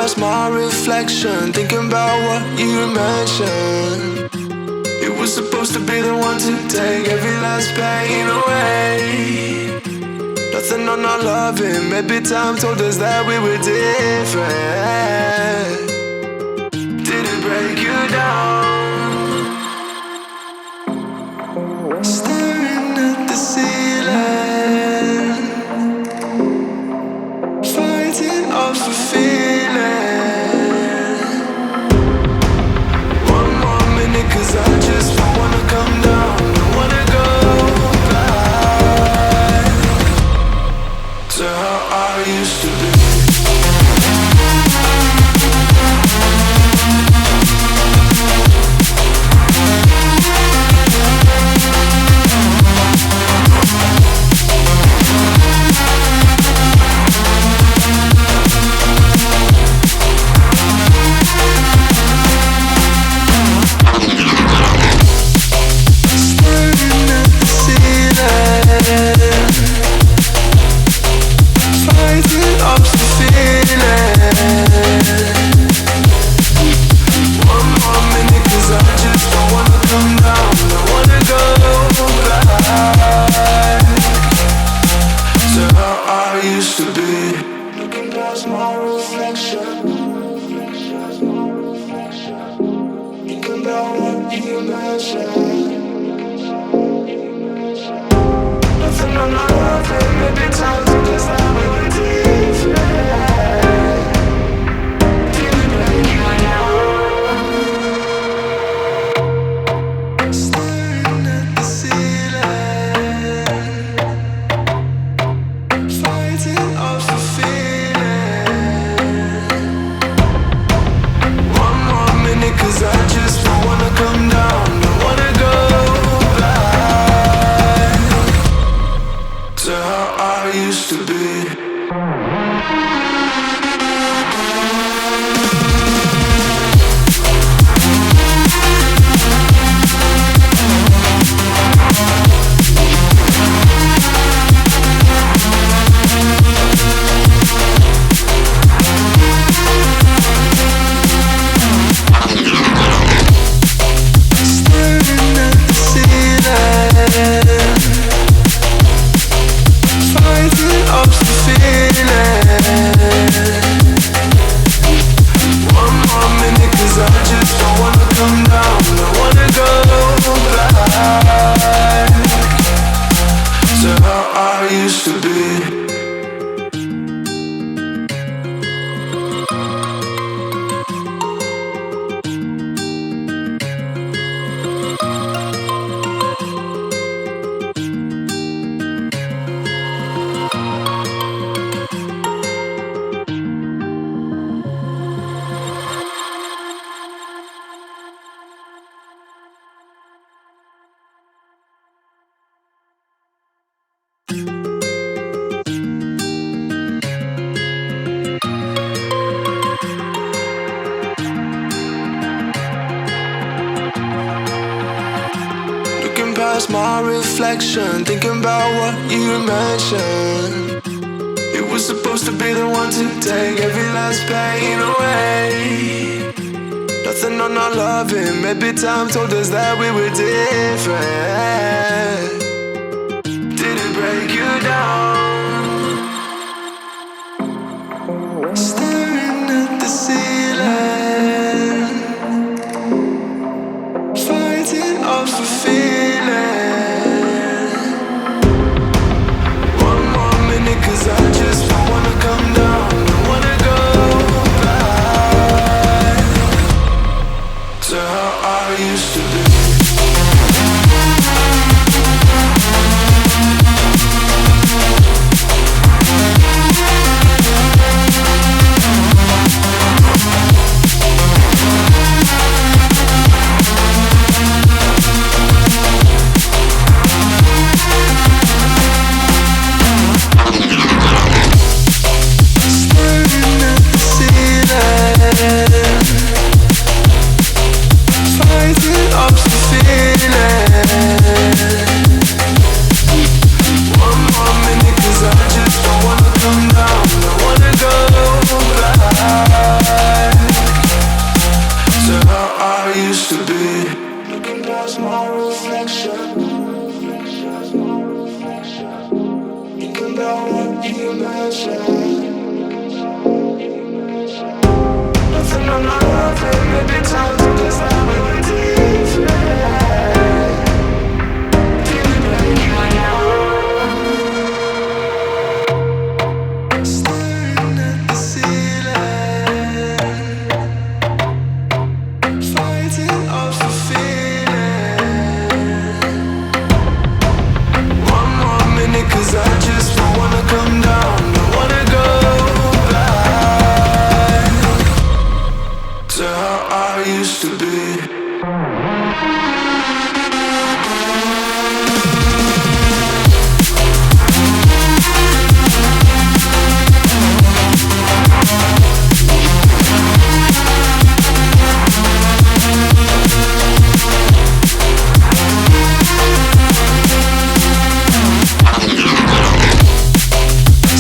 past my reflection, thinking about what you mentioned. You were supposed to be the one to take every last pain away. Nothing on our loving, maybe time told us that we were different. Did it break you down? Staring at the ceiling, fighting off a feeling. One more minute, 'cause I just don't wanna come down. Don't wanna go back to how I used to be. My reflection, thinking about what you mentioned. You were supposed to be the one to take every last pain away. Nothing on our loving, maybe time told us that we were different. Did it break you down? Staring at the ceiling, fighting off a feeling. Fighting up used to be. Looking past my reflection, thinking about what you mentioned. Nothing I'm not loving, maybe time to just that we were different. Feeling like you know. Staring at the ceiling, fighting off the feeling. One more minute, 'cause I just don't wanna come down, don't wanna go back to how I used to be.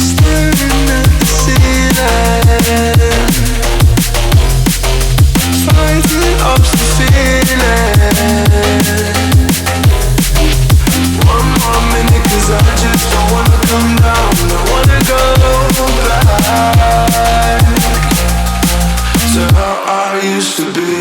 Staring at the ceiling, fighting off the feeling. One more minute, 'cause I just don't wanna come down, don't wanna go back to how I used to be.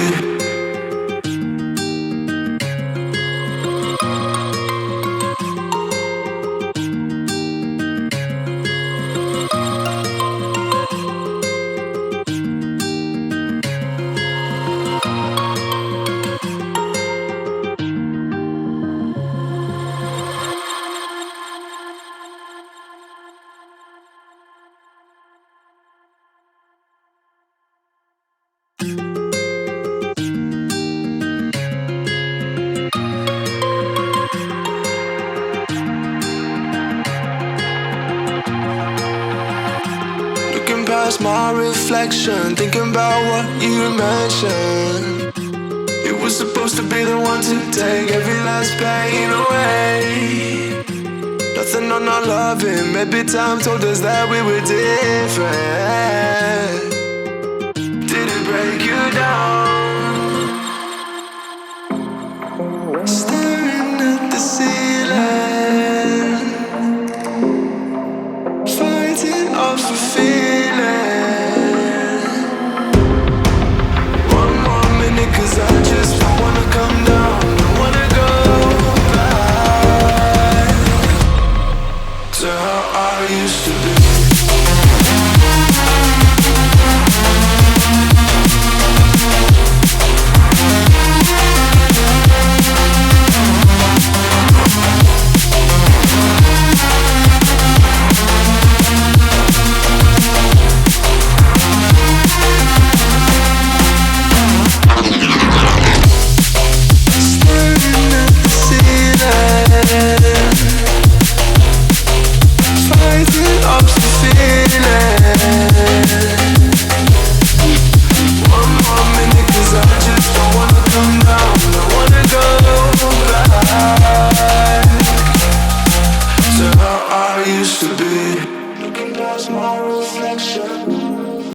Looking past my reflection, thinking about what you mentioned. It was supposed to be the one to take every last pain away. Nothing I'm not loving, maybe time told us that we were different. Did it break you down?